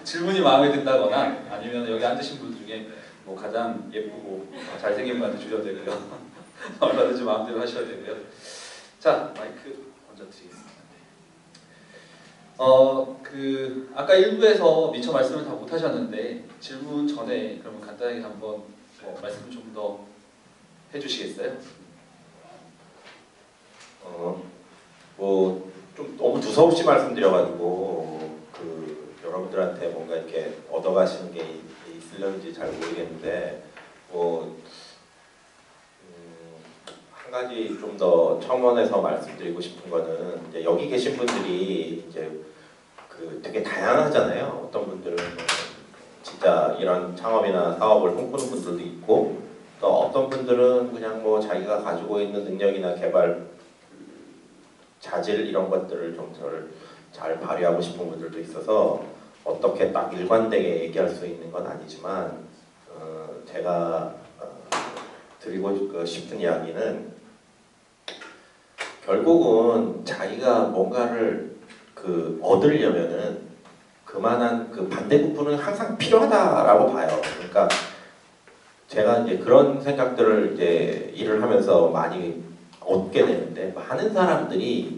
질문이 마음에 든다거나 아니면 여기 앉으신 분 중에 뭐 가장 예쁘고 잘생긴 분한테 주셔도 되고요. 얼마든지 마음대로 하셔도 되고요. 자, 마이크 먼저 드리겠습니다. 아까 일부에서 미처 말씀을 다 못하셨는데 질문 전에 그러면 간단하게 한번 말씀 좀 더 해주시겠어요? 뭐 좀 너무 두서없이 말씀드려가지고 여러분들한테 뭔가 이렇게 얻어가시는 게 있으려는지 잘 모르겠는데 한 가지 좀 더 첨언해서 말씀드리고 싶은 거는 이제 여기 계신 분들이 이제 되게 다양하잖아요. 어떤 분들은 진짜 이런 창업이나 사업을 꿈꾸는 분들도 있고 또 어떤 분들은 그냥 뭐 자기가 가지고 있는 능력이나 개발 자질 이런 것들을 좀 잘 발휘하고 싶은 분들도 있어서 어떻게 딱 일관되게 얘기할 수 있는 건 아니지만 제가 드리고 싶은 이야기는 결국은 자기가 뭔가를 얻으려면은 그만한 반대부분은 항상 필요하다라고 봐요. 그러니까 제가 이제 그런 생각들을 이제 일을 하면서 많이 얻게 되는데 많은 사람들이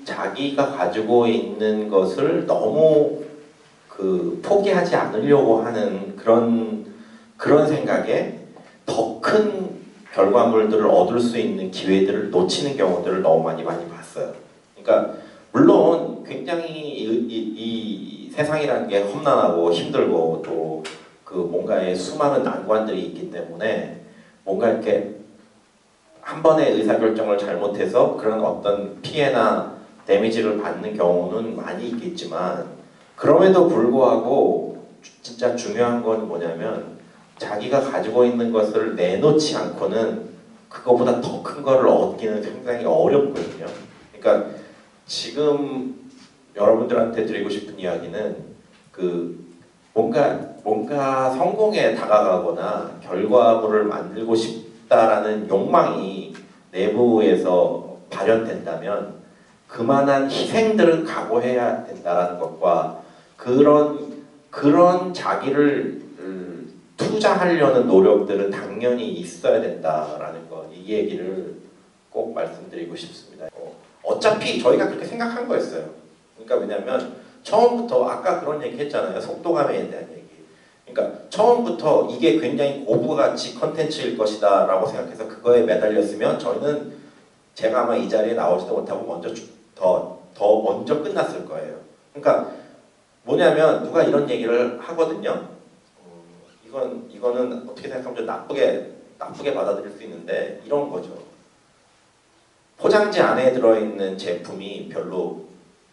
자기가 가지고 있는 것을 너무 포기하지 않으려고 하는 그런 생각에 더 큰 결과물들을 얻을 수 있는 기회들을 놓치는 경우들을 너무 많이 봤어요. 그러니까 물론 굉장히 이 세상이라는 게 험난하고 힘들고 또 뭔가에 수많은 난관들이 있기 때문에 뭔가 이렇게 한 번의 의사결정을 잘못해서 그런 어떤 피해나 데미지를 받는 경우는 많이 있겠지만 그럼에도 불구하고 진짜 중요한 건 뭐냐면 자기가 가지고 있는 것을 내놓지 않고는 그거보다 더 큰 거를 얻기는 굉장히 어렵거든요. 그러니까 지금 여러분들한테 드리고 싶은 이야기는 뭔가 성공에 다가가거나 결과물을 만들고 싶다라는 욕망이 내부에서 발현된다면 그만한 희생들을 각오해야 된다는 것과 그런 자기를 투자하려는 노력들은 당연히 있어야 된다라는 것, 이 얘기를 꼭 말씀드리고 싶습니다. 어차피 저희가 그렇게 생각한 거였어요. 그러니까 왜냐하면 처음부터 아까 그런 얘기 했잖아요. 속도감에 대한 얘기. 그러니까 처음부터 이게 굉장히 고부가치 컨텐츠일 것이다 라고 생각해서 그거에 매달렸으면 저희는 제가 아마 이 자리에 나오지도 못하고 더 먼저 끝났을 거예요. 그러니까 뭐냐면 누가 이런 얘기를 하거든요. 이거는 어떻게 생각하면 좀 나쁘게 받아들일 수 있는데 이런 거죠. 포장지 안에 들어있는 제품이 별로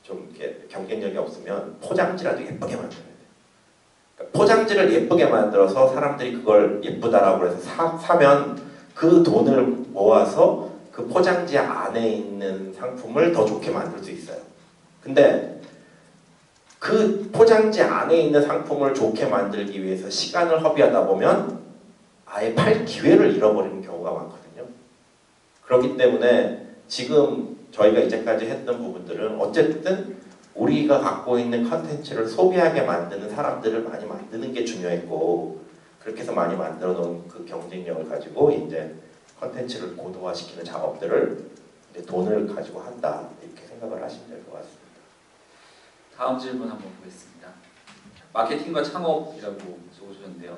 좀 이렇게 경쟁력이 없으면 포장지라도 예쁘게 만들어야 돼요. 그러니까 포장지를 예쁘게 만들어서 사람들이 그걸 예쁘다라고 해서 사면 그 돈을 모아서 그 포장지 안에 있는 상품을 더 좋게 만들 수 있어요. 근데 그 포장지 안에 있는 상품을 좋게 만들기 위해서 시간을 허비하다 보면 아예 팔 기회를 잃어버리는 경우가 많거든요. 그렇기 때문에 지금 저희가 이제까지 했던 부분들은 어쨌든 우리가 갖고 있는 컨텐츠를 소비하게 만드는 사람들을 많이 만드는 게 중요했고 그렇게 해서 많이 만들어 놓은 그 경쟁력을 가지고 이제 컨텐츠를 고도화시키는 작업들을 이제 돈을 가지고 한다 이렇게 생각을 하시면 될 것 같습니다. 다음 질문 한번 보겠습니다. 마케팅과 창업이라고 적어주셨는데요.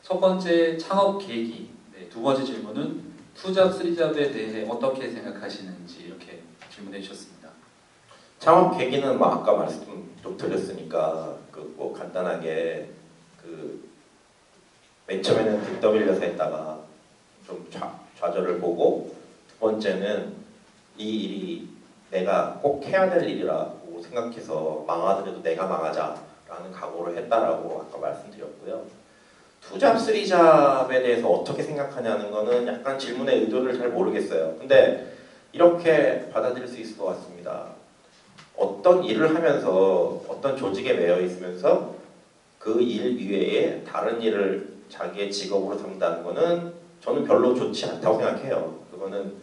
첫 번째 창업 계기, 두 번째 질문은 투잡, 쓰리잡에 대해 어떻게 생각하시는지 이렇게 질문해 주셨습니다. 창업 계기는 아까 말씀 좀 드렸으니까 뭐 간단하게 맨 처음에는 등 떠밀려서 했다가 좀 좌절을 보고 두 번째는 이 일이 내가 꼭 해야 될 일이라고 생각해서 망하더라도 내가 망하자라는 각오를 했다라고 아까 말씀드렸고요. 투잡, 쓰리잡에 대해서 어떻게 생각하냐는 거는 약간 질문의 의도를 잘 모르겠어요. 근데 이렇게 받아들일 수 있을 것 같습니다. 어떤 일을 하면서 어떤 조직에 매여 있으면서 그 일 이외에 다른 일을 자기의 직업으로 삼는다는 거는 저는 별로 좋지 않다고 생각해요. 그거는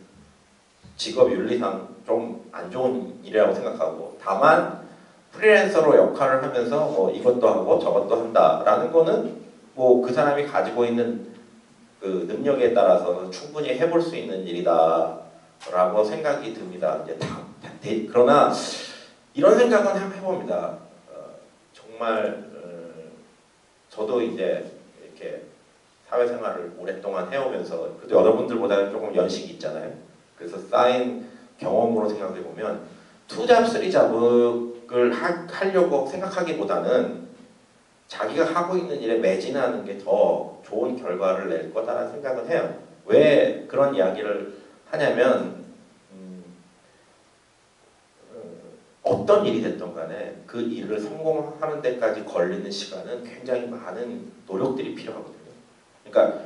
직업 윤리상 좀 안 좋은 일이라고 생각하고, 다만 프리랜서로 역할을 하면서 뭐 이것도 하고 저것도 한다라는 거는 뭐 그 사람이 가지고 있는 그 능력에 따라서 충분히 해볼 수 있는 일이다라고 생각이 듭니다. 이제 그러나 이런 생각은 해봅니다. 정말 저도 이제 이렇게 사회생활을 오랫동안 해오면서 그래도 여러분들보다는 조금 연식이 있잖아요. 그래서 쌓인 경험으로 생각해 보면 투잡 쓰리잡을 하려고 생각하기보다는 자기가 하고 있는 일에 매진하는 게 더 좋은 결과를 낼 거다라는 생각은 해요. 왜 그런 이야기를 하냐면 어떤 일이 됐든 간에 그 일을 성공하는 데까지 걸리는 시간은 굉장히 많은 노력들이 필요하거든요. 그러니까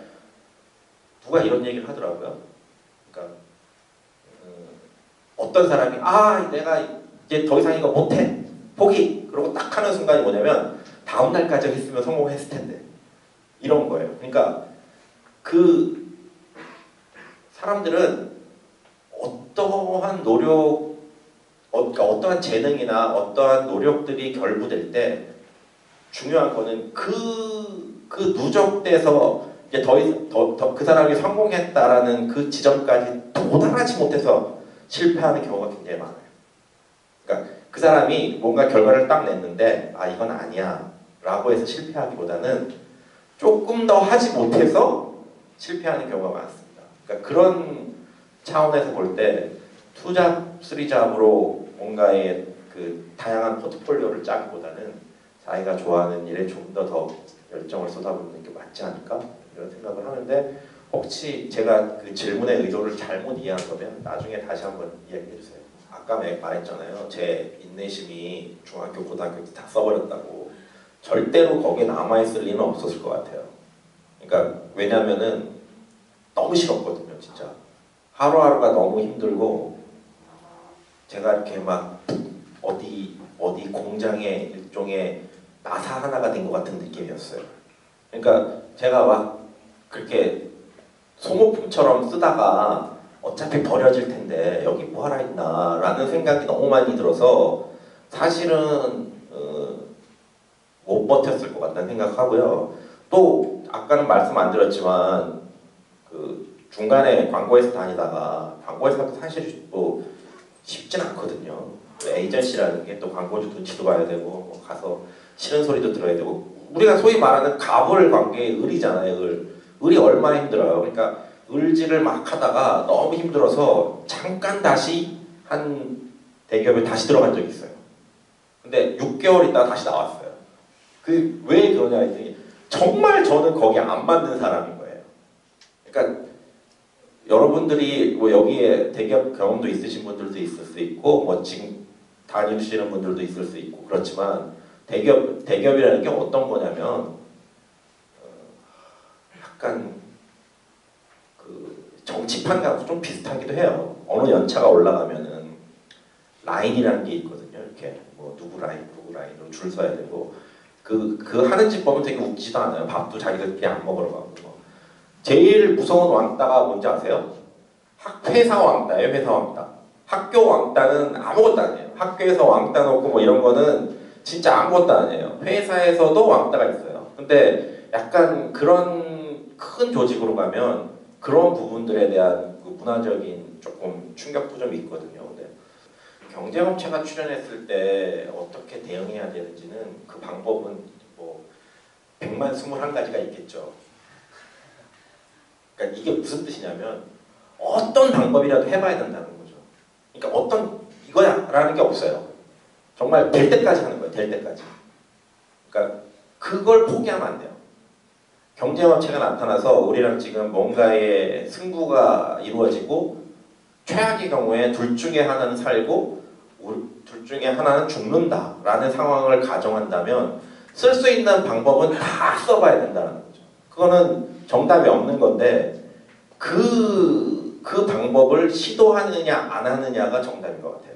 누가 이런 얘기를 하더라고요. 그러니까 어떤 사람이 내가 이제 더 이상 이거 못해 포기 그러고 딱 하는 순간이 뭐냐면 다음 날까지 했으면 성공했을 텐데 이런 거예요. 그러니까 그 사람들은 어떠한 노력 그러니까 어떠한 재능이나 어떠한 노력들이 결부될 때 중요한 거는 그 누적돼서 이제 그 사람이 성공했다라는 그 지점까지 도달하지 못해서 실패하는 경우가 굉장히 많아요. 그러니까 그 사람이 뭔가 결과를 딱 냈는데 이건 아니야 라고 해서 실패하기보다는 조금 더 하지 못해서 실패하는 경우가 많습니다. 그러니까 그런 차원에서 볼 때 투잡, 쓰리잡으로 뭔가의 그 다양한 포트폴리오를 짜기보다는 자기가 좋아하는 일에 좀 더 열정을 쏟아붓는 게 맞지 않을까 이런 생각을 하는데 혹시 제가 그 질문의 의도를 잘못 이해한 거면 나중에 다시 한번 이야기해 주세요. 아까 말했잖아요. 제 인내심이 중학교, 고등학교 때 다 써버렸다고. 절대로 거기에 남아있을 리는 없었을 것 같아요. 그러니까 왜냐면은 너무 싫었거든요. 진짜. 하루하루가 너무 힘들고 제가 이렇게 막 어디 공장의 일종의 나사 하나가 된 것 같은 느낌이었어요. 그러니까 제가 막 그렇게 소모품처럼 쓰다가 어차피 버려질 텐데 여기 뭐하러 있나 라는 생각이 너무 많이 들어서 사실은 못 버텼을 것 같다는 생각하고요. 또 아까는 말씀 안 드렸지만 그 중간에 광고회사 다니다가 광고회사도 사실 뭐 쉽진 않거든요. 에이전시라는 게 또 광고주 눈치도 봐야 되고 뭐 가서 싫은 소리도 들어야 되고 우리가 소위 말하는 갑을 관계의 을이잖아요. 을이 얼마나 힘들어요. 그러니까 을질을 막 하다가 너무 힘들어서 잠깐 다시 한 대기업에 다시 들어간 적이 있어요. 근데 6개월 있다가 다시 나왔어요. 왜 그러냐 했더니 정말 저는 거기에 안 맞는 사람인 거예요. 그러니까 여러분들이 뭐 여기에 대기업 경험도 있으신 분들도 있을 수 있고 뭐 지금 다니시는 분들도 있을 수 있고 그렇지만 대기업이라는 게 어떤 거냐면 약간 그 정치판하고 좀 비슷하기도 해요. 어느 연차가 올라가면은 라인이라는 게 있거든요. 이렇게 뭐 누구 라인으로 줄 서야 되고 그 하는 집 보면 되게 웃기지도 않아요. 밥도 자기들끼리 안 먹으러 가고. 제일 무서운 왕따가 뭔지 아세요? 회사 왕따예요. 회사 왕따. 학교 왕따는 아무것도 아니에요. 학교에서 왕따 놓고 뭐 이런 거는 진짜 아무것도 아니에요. 회사에서도 왕따가 있어요. 근데 약간 그런 큰 조직으로 가면 그런 부분들에 대한 그 문화적인 조금 충격도 좀 있거든요. 근데 경쟁업체가 출연했을 때 어떻게 대응해야 되는지는 그 방법은 뭐 121가지가 있겠죠. 그러니까 이게 무슨 뜻이냐면 어떤 방법이라도 해봐야 된다는 거죠. 그러니까 어떤 이거야 라는 게 없어요. 정말 될 때까지 하는 거예요. 될 때까지. 그러니까 그걸 포기하면 안 돼요. 경쟁업체가 나타나서 우리랑 지금 뭔가의 승부가 이루어지고 최악의 경우에 둘 중에 하나는 살고 둘 중에 하나는 죽는다라는 상황을 가정한다면 쓸 수 있는 방법은 다 써봐야 된다는 거죠. 그거는 정답이 없는 건데 그 방법을 시도하느냐 안 하느냐가 정답인 것 같아요.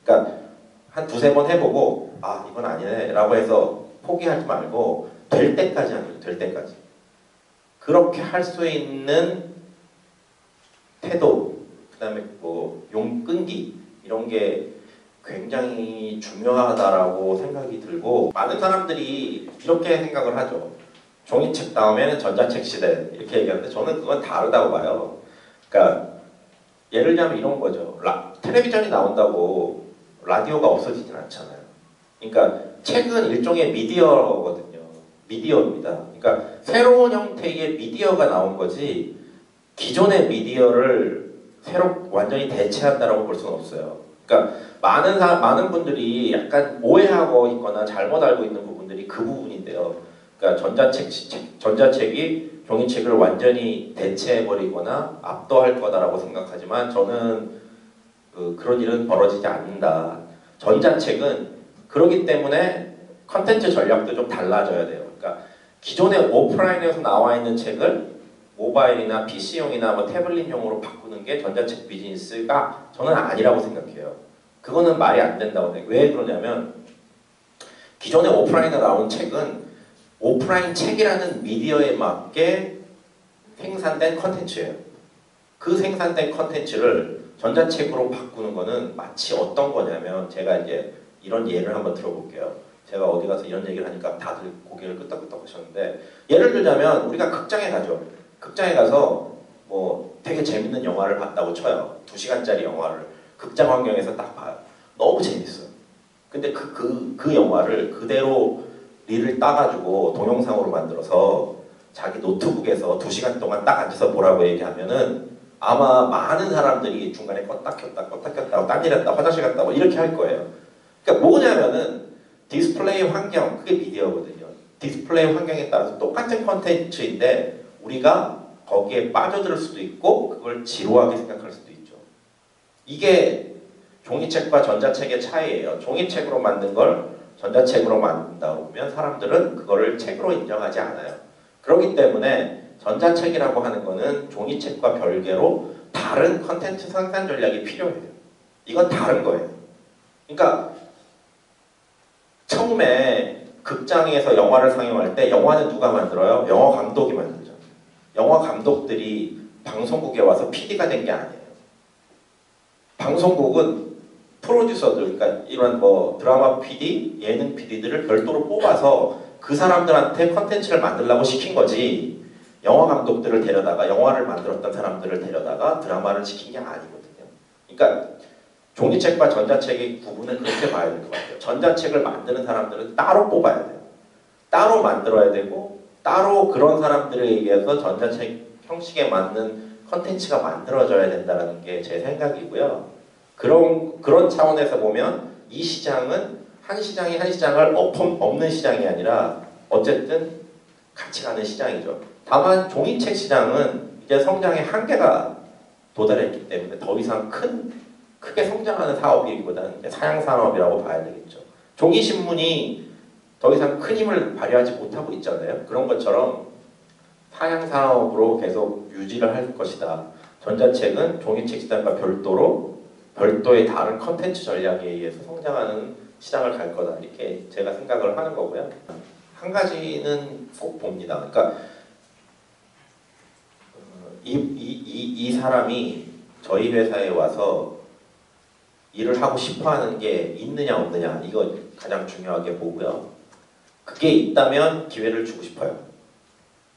그러니까 한 두세 번 해보고 이건 아니네 라고 해서 포기하지 말고 될 때까지 하는 거예요. 될 때까지. 그렇게 할 수 있는 태도 그 다음에 뭐 용끈기 이런 게 굉장히 중요하다라고 생각이 들고 많은 사람들이 이렇게 생각을 하죠. 종이책 다음에는 전자책 시대 이렇게 얘기하는데 저는 그건 다르다고 봐요. 그러니까 예를 들면 이런 거죠. 텔레비전이 나온다고 라디오가 없어지진 않잖아요. 그러니까 책은 일종의 미디어거든요. 미디어입니다. 그러니까 새로운 형태의 미디어가 나온 거지 기존의 미디어를 새로 완전히 대체한다라고 볼 수는 없어요. 그러니까 많은 분들이 약간 오해하고 있거나 잘못 알고 있는 부분들이 그 부분인데요. 그러니까 전자책이 종이책을 완전히 대체해버리거나 압도할 거다라고 생각하지만 저는 그런 일은 벌어지지 않는다. 전자책은 그렇기 때문에 컨텐츠 전략도 좀 달라져야 돼요. 그러니까 기존에 오프라인에서 나와 있는 책을 모바일이나 PC용이나 뭐 태블릿용으로 바꾸는 게 전자책 비즈니스가 저는 아니라고 생각해요. 그거는 말이 안 된다고 생각해요. 왜 그러냐면 기존에 오프라인에 나온 책은 오프라인 책이라는 미디어에 맞게 생산된 컨텐츠예요. 그 생산된 컨텐츠를 전자책으로 바꾸는 거는 마치 어떤 거냐면 제가 이제 이런 예를 한번 들어볼게요. 제가 어디 가서 이런 얘기를 하니까 다들 고개를 끄덕끄덕 하셨는데 예를 들자면 우리가 극장에 가죠. 극장에 가서 뭐 되게 재밌는 영화를 봤다고 쳐요. 2시간짜리 영화를 극장 환경에서 딱 봐요. 너무 재밌어요. 근데 그 영화를 그대로 릴을 따가지고 동영상으로 만들어서 자기 노트북에서 2시간 동안 딱 앉아서 보라고 얘기하면은 아마 많은 사람들이 중간에 껐다 켰다 껐다 켰다 딴 일 했다 화장실 갔다 뭐 이렇게 할 거예요. 그러니까 뭐냐면은 디스플레이 환경 그게 미디어거든요. 디스플레이 환경에 따라서 똑같은 컨텐츠인데 우리가 거기에 빠져들 수도 있고 그걸 지루하게 생각할 수도 있죠. 이게 종이책과 전자책의 차이예요. 종이책으로 만든 걸 전자책으로 만든다 보면 사람들은 그거를 책으로 인정하지 않아요. 그렇기 때문에 전자책이라고 하는 거는 종이책과 별개로 다른 컨텐츠 생산 전략이 필요해요. 이건 다른 거예요. 그러니까 처음에 극장에서 영화를 상영할 때 영화는 누가 만들어요? 영화 감독이 만들죠. 영화 감독들이 방송국에 와서 PD가 된 게 아니에요. 방송국은 프로듀서들, 그러니까 이런 뭐 드라마 PD, 예능 PD들을 별도로 뽑아서 그 사람들한테 컨텐츠를 만들라고 시킨 거지 영화 감독들을 데려다가 영화를 만들었던 사람들을 데려다가 드라마를 시킨 게 아니거든요. 그러니까 종이책과 전자책의 구분을 그렇게 봐야 될 것 같아요. 전자책을 만드는 사람들은 따로 뽑아야 돼요. 따로 만들어야 되고 따로 그런 사람들에 의해서 전자책 형식에 맞는 컨텐츠가 만들어져야 된다는 게 제 생각이고요. 그런 차원에서 보면 이 시장은 한 시장이 한 시장을 없는 시장이 아니라 어쨌든 같이 가는 시장이죠. 다만 종이책 시장은 이제 성장의 한계가 도달했기 때문에 더 이상 크게 성장하는 사업이기보다는 사양 산업이라고 봐야 되겠죠. 종이 신문이 더 이상 큰 힘을 발휘하지 못하고 있잖아요. 그런 것처럼 사양 산업으로 계속 유지를 할 것이다. 전자책은 종이책 시장과 별도의 다른 컨텐츠 전략에 의해서 성장하는 시장을 갈 거다. 이렇게 제가 생각을 하는 거고요. 한 가지는 꼭 봅니다. 그러니까 이 사람이 저희 회사에 와서 일을 하고 싶어하는 게 있느냐 없느냐 이거 가장 중요하게 보고요. 그게 있다면 기회를 주고 싶어요.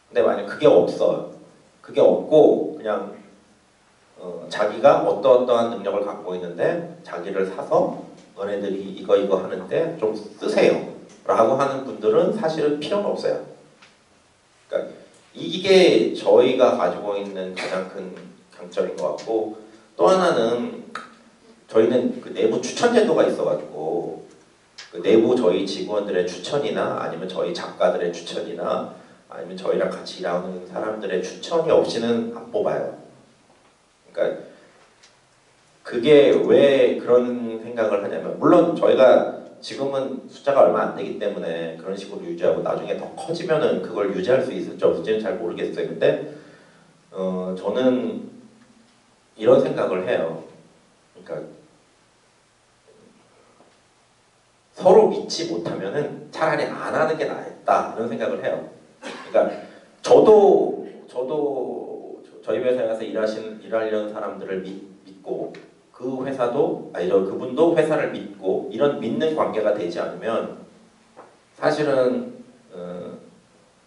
근데 만약 그게 없어요. 그게 없고 그냥 자기가 어떠한 능력을 갖고 있는데 자기를 사서 너네들이 이거 하는데 좀 쓰세요 라고 하는 분들은 사실은 필요는 없어요. 그러니까 이게 저희가 가지고 있는 가장 큰 강점인 것 같고 또 하나는 저희는 그 내부 추천 제도가 있어가지고 그 내부 저희 직원들의 추천이나 아니면 저희 작가들의 추천이나 아니면 저희랑 같이 일하는 사람들의 추천이 없이는 안 뽑아요. 그러니까 그게 왜 그런 생각을 하냐면 물론 저희가 지금은 숫자가 얼마 안 되기 때문에 그런 식으로 유지하고 나중에 더 커지면은 그걸 유지할 수 있을지 없을지는 잘 모르겠어요. 근데 저는 이런 생각을 해요. 그러니까 서로 믿지 못하면은 차라리 안 하는 게 낫다 이런 생각을 해요. 그러니까 저도 저희 회사에 가서 일하려는 사람들을 믿고 그 회사도 그분도 회사를 믿고 이런 믿는 관계가 되지 않으면 사실은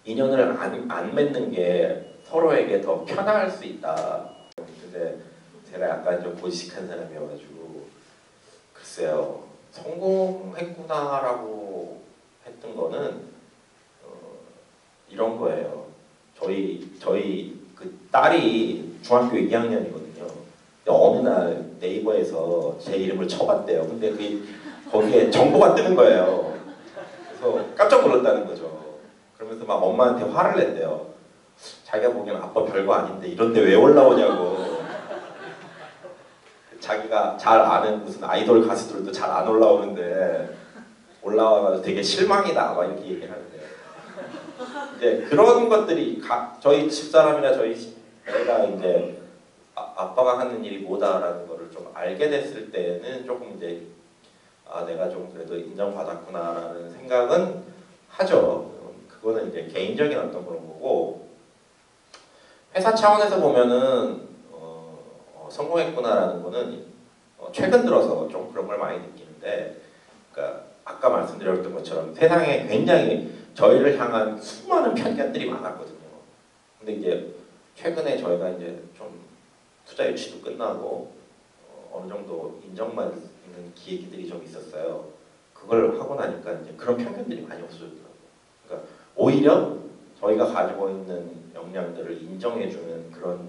인연을 안 맺는 게 서로에게 더 편할 수 있다. 근데 제가 약간 좀 고지식한 사람이어가지고 글쎄요, 성공했구나라고 했던 거는 이런 거예요. 저희 그 딸이 중학교 2학년이거든요. 어느 날 네이버에서 제 이름을 쳐봤대요. 근데 거기에 정보가 뜨는 거예요. 그래서 깜짝 놀랐다는 거죠. 그러면서 막 엄마한테 화를 냈대요. 자기가 보기엔 아빠 별거 아닌데 이런데 왜 올라오냐고. 자기가 잘 아는 무슨 아이돌 가수들도 잘 안 올라오는데 올라와가지고 되게 실망이다 막 이렇게 얘기를 하는데요. 이제 그런 것들이 저희 집사람이나 애가 이제 아빠가 하는 일이 뭐다라는 거를 좀 알게 됐을 때는 조금 이제 내가 좀 그래도 인정받았구나라는 생각은 하죠. 그거는 이제 개인적인 어떤 그런 거고, 회사 차원에서 보면은 성공했구나라는 거는 최근 들어서 좀 그런 걸 많이 느끼는데, 그러니까 아까 말씀드렸던 것처럼 세상에 굉장히 저희를 향한 수많은 편견들이 많았거든요. 근데 이제 최근에 저희가 이제 좀 투자 유치도 끝나고 어느 정도 인정받는 기획들이 좀 있었어요. 그걸 하고 나니까 이제 그런 편견들이 많이 없어졌더라고요. 그러니까 오히려 저희가 가지고 있는 역량들을 인정해주는 그런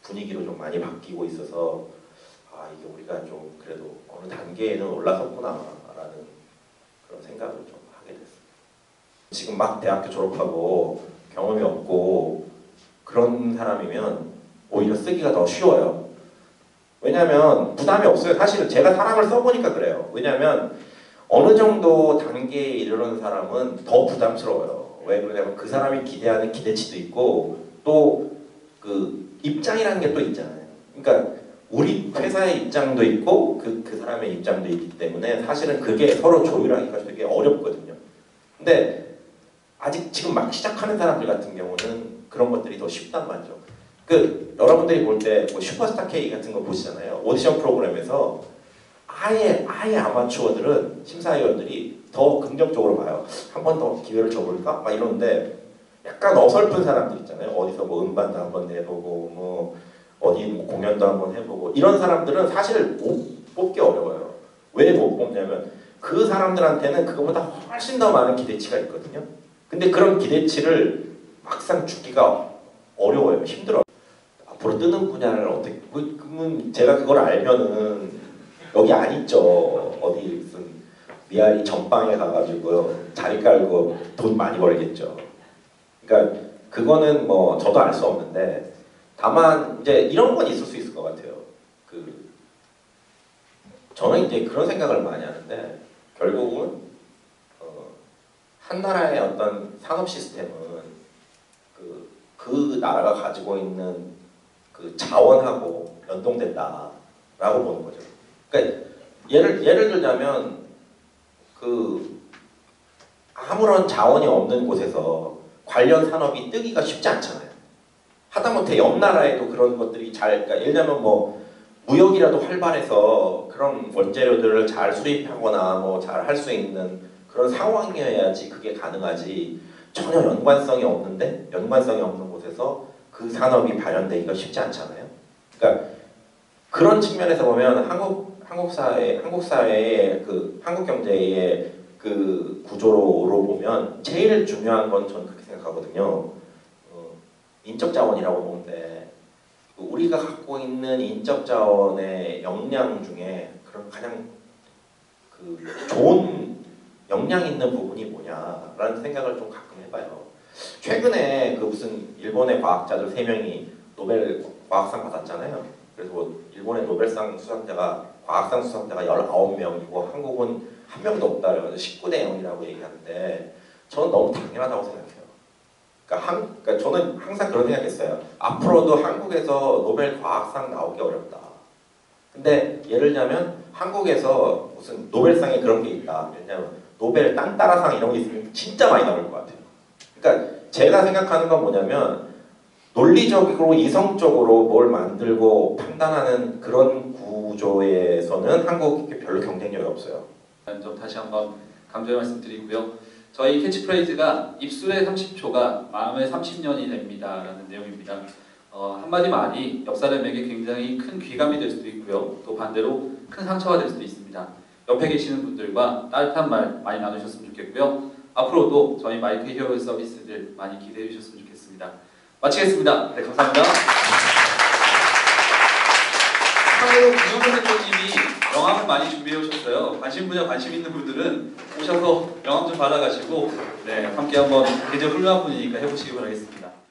분위기로 좀 많이 바뀌고 있어서 이게 우리가 좀 그래도 어느 단계에는 올라섰구나라는 그런 생각을 좀 하게 됐어요. 지금 막 대학교 졸업하고 경험이 없고 그런 사람이면 오히려 쓰기가 더 쉬워요. 왜냐하면 부담이 없어요. 사실은 제가 사람을 써보니까 그래요. 왜냐하면 어느 정도 단계에 이르는 사람은 더 부담스러워요. 왜 그러냐면 그 사람이 기대하는 기대치도 있고 또 그 입장이라는 게 또 있잖아요. 그러니까 우리 회사의 입장도 있고 그 사람의 입장도 있기 때문에 사실은 그게 서로 조율하기가 되게 어렵거든요. 근데 아직 지금 막 시작하는 사람들 같은 경우는 그런 것들이 더 쉽단 말이죠. 여러분들이 볼 때 뭐 슈퍼스타 K 같은 거 보시잖아요. 오디션 프로그램에서 아예 아마추어들은 심사위원들이 더 긍정적으로 봐요. 한 번 더 기회를 줘볼까? 막 이러는데 약간 어설픈 사람들 있잖아요. 어디서 뭐 음반도 한번 내보고 뭐 어디 뭐 공연도 한번 해보고 이런 사람들은 사실 못 뽑기 어려워요. 왜 못 뽑냐면 그 사람들한테는 그거보다 훨씬 더 많은 기대치가 있거든요. 근데 그런 기대치를 막상 주기가 어려워요. 힘들어요. 앞으로 뜨는 분야를 어떻게 그러면 제가 그걸 알면은 여기 안 있죠. 어디 무슨 미아리 전방에 가가지고 자리 깔고 돈 많이 벌겠죠. 그러니까 그거는 뭐 저도 알 수 없는데 다만 이제 이런 건 있을 수 있을 것 같아요. 저는 이제 그런 생각을 많이 하는데 결국은 한 나라의 어떤 산업 시스템은 그 나라가 가지고 있는 그 자원하고 연동된다라고 보는 거죠. 그러니까 예를 들자면 아무런 자원이 없는 곳에서 관련 산업이 뜨기가 쉽지 않잖아요. 하다못해 옆 나라에도 그런 것들이 그러니까 예를 들면 뭐 무역이라도 활발해서 그런 원재료들을 잘 수입하거나 뭐 잘 할 수 있는 그런 상황이어야지 그게 가능하지. 전혀 연관성이 없는 곳에서 그 산업이 발현되기가 쉽지 않잖아요. 그러니까 그런 측면에서 보면 한국 사회의 한국 경제의 그 구조로 보면 제일 중요한 건 저는 그렇게 생각하거든요. 인적 자원이라고 보는데 우리가 갖고 있는 인적 자원의 역량 중에 그런 가장 좋은 역량 있는 부분이 뭐냐라는 생각을 좀 가끔 해봐요. 최근에 무슨 일본의 과학자들 3명이 노벨 과학상 받았잖아요. 그래서 뭐 일본의 노벨상 과학상 수상자가 19명이고 한국은 한 명도 없다 그래가지고 19대 0이라고 얘기하는데 저는 너무 당연하다고 생각해요. 그러니까 저는 항상 그런 생각했어요. 앞으로도 한국에서 노벨 과학상 나오기 어렵다. 근데 예를 들자면 한국에서 무슨 노벨상에 그런 게 있다. 왜냐면 노벨 딴따라상 이런 게 있으면 진짜 많이 나올 것 같아요. 그러니까 제가 생각하는 건 뭐냐면 논리적으로 이성적으로 뭘 만들고 판단하는 그런 구조에서는 한국이 별로 경쟁력이 없어요. 좀 다시 한번 강조해 말씀드리고요. 저희 캐치프레이즈가 입술의 30초가 마음의 30년이 됩니다 라는 내용입니다. 한마디 말이 옆 사람에게 굉장히 큰 귀감이 될 수도 있고요. 또 반대로 큰 상처가 될 수도 있습니다. 옆에 계시는 분들과 따뜻한 말 많이 나누셨으면 좋겠고요. 앞으로도 저희 마이크 히어로 서비스들 많이 기대해 주셨으면 좋겠습니다. 마치겠습니다. 네, 감사합니다. 참고로 김영선 대표님이 영암을 많이 준비해 오셨어요. 관심 분야 관심 있는 분들은 오셔서 영암 좀 받아가시고 네, 함께 한번 굉장히 훌륭한 분이니까 해보시기 바라겠습니다.